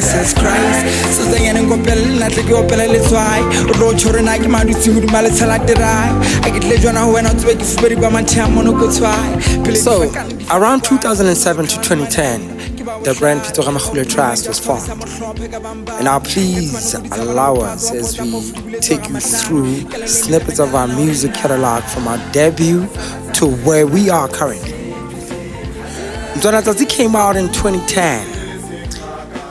Jesus Christ. So they ain't go bell, not like your bell, let's why. Road children, I can do to my little like the I get legend when I wake for very by my time on a good try. So, around 2007 to 2010, the brand Pitso Rah Makhula Trust was formed. And now please allow us as we take you through snippets of our music catalog from our debut to where we are currently. Mzwana came out in 2010.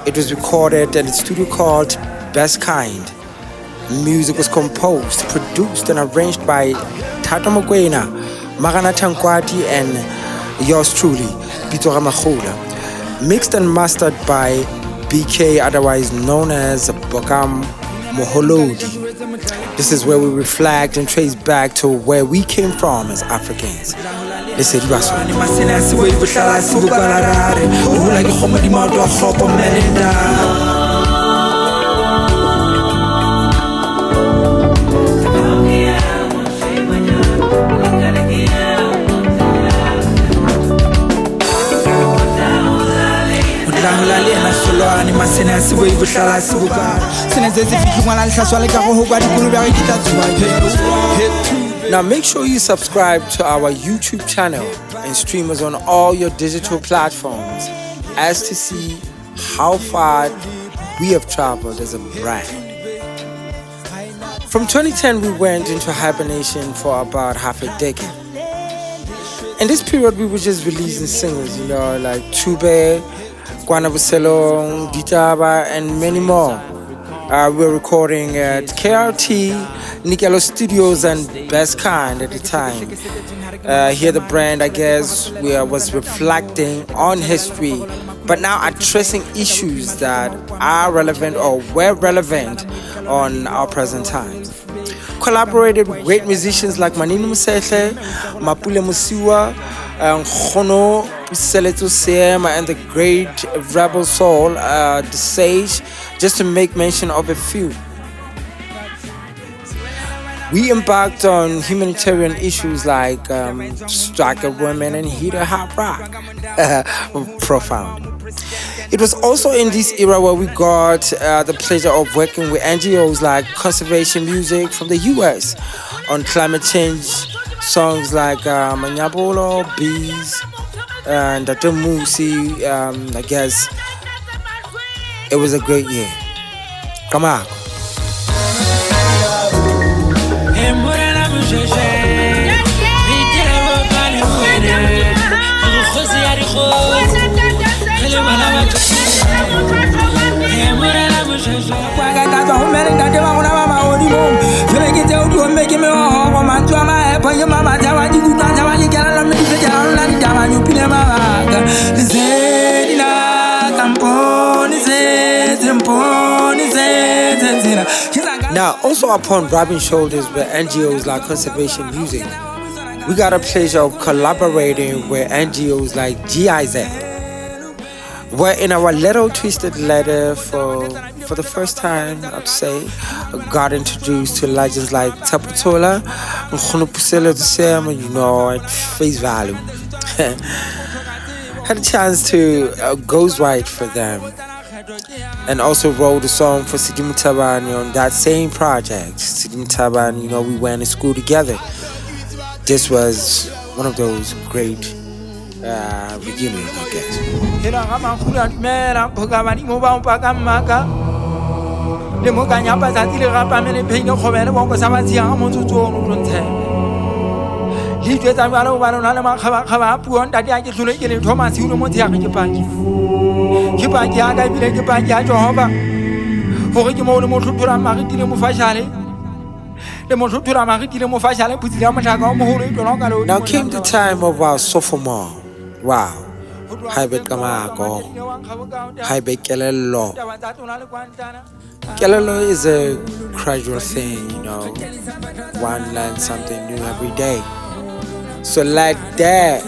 It was recorded at a studio called Best Kind. Music was composed, produced and arranged by Tata Mokwena, Marana Tankwati and yours truly, Pitso Rah Makhula. Mixed and mastered by BK, otherwise known as Bokam Moholodi. This is where we reflect and trace back to where we came from as Africans. Listen, now make sure you subscribe to our YouTube channel and stream us on all your digital platforms as to see how far we have traveled as a brand. From 2010 we went into hibernation for about half a decade. In this period we were just releasing singles, like Tube, Kwana Buselong, Ditaba, and many more. We were recording at KRT, Nikelo Studios, and Best Kind at the time. Here the brand, I guess, was reflecting on history, but now addressing issues that are relevant or were relevant on our present times. Collaborated with great musicians like Manini Musehle, Mapule Musiwa, Khono Seleto Sema, and the great Rebel Soul, the Sage, just to make mention of a few. We embarked on humanitarian issues like striker women and heater hot rock. Profound. It was also in this era where we got the pleasure of working with NGOs like Conservation Music from the US on climate change songs like Manyabolo, Bees, and Musi. I guess it was a great year. Come on. Now, also upon rubbing shoulders with NGOs like Conservation Music, we got a pleasure of collaborating with NGOs like GIZ. Where in our little twisted letter for the first time, I'd say, got introduced to legends like Taputola and Khonopuselo Tsema, at face value. Had a chance to ghostwrite for them. And also wrote a song for Sidi Mutabani on that same project. Sidi Mutabani, we went to school together. This was one of those great reunions, I guess. Now came the time of our sophomore. Wow. Haibet Kamako. Haibet Kelelo. Kelelo is a gradual thing, One learns something new every day. So let that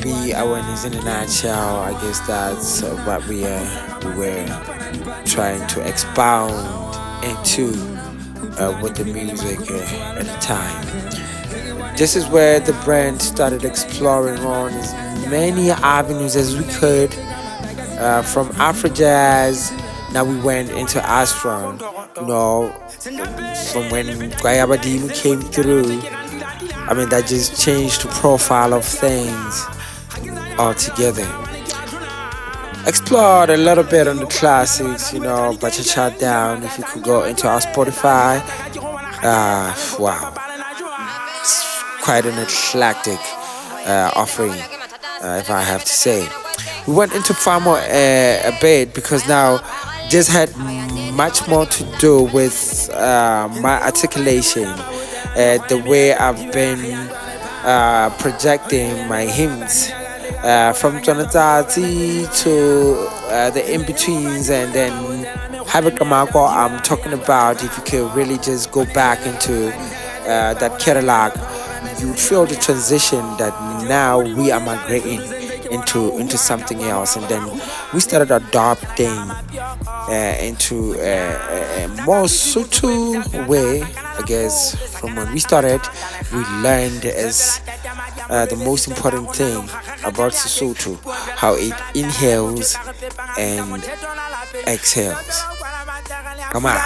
be awareness in a nutshell. I guess that's what we were trying to expound into with the music at the time. This is where the brand started exploring on as many avenues as we could, from Afro jazz Now we went into Astron, from when Guayabadimu came through. I mean, that just changed the profile of things altogether. Explored a little bit on the classics, but to shut down. If you could go into our Spotify, wow, it's quite an eclectic offering, if I have to say. We went into far more a bit because now just had much more to do with my articulation, the way I've been projecting my hymns. From Jonatati to the in-betweens, and then Habit Kamako, I'm talking about. If you could really just go back into that catalog, you feel the transition that now we are migrating into something else, and then we started adopting into a more subtle way. I guess from when we started, we learned as the most important thing about Sesotho, how it inhales and exhales. Come on.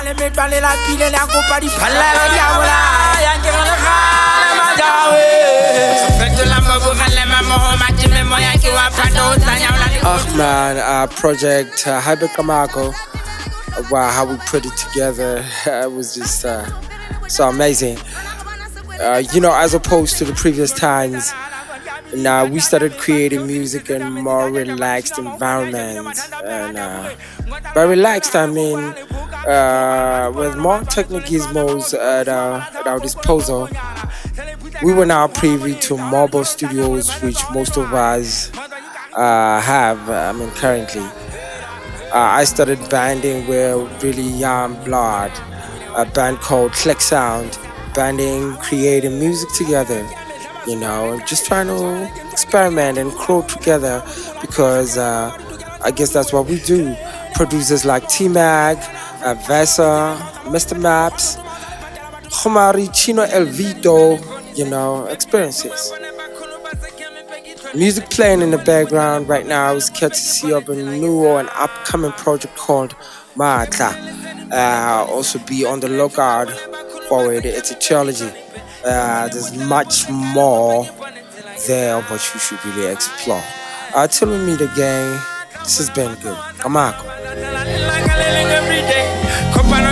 Oh man, our project Hyper Kamako, wow, how we put it together, it was just so amazing. As opposed to the previous times, now we started creating music in more relaxed environments. And by relaxed, I mean with more technical gizmos at our disposal. We were now privy to mobile studios, which most of us have. I mean, currently. I started banding with really young blood, a band called Click Sound, banding, creating music together, just trying to experiment and grow together because I guess that's what we do. Producers like T-Mag, Vesa, Mr. Maps, Homari, Chino Elvito, experiences. Music playing in the background right now is courtesy of a new or an upcoming project called Maatla. Also be on the lookout for it. It's a trilogy. There's much more there of what you should really explore. Till we meet again, this has been good. Come on. Come on,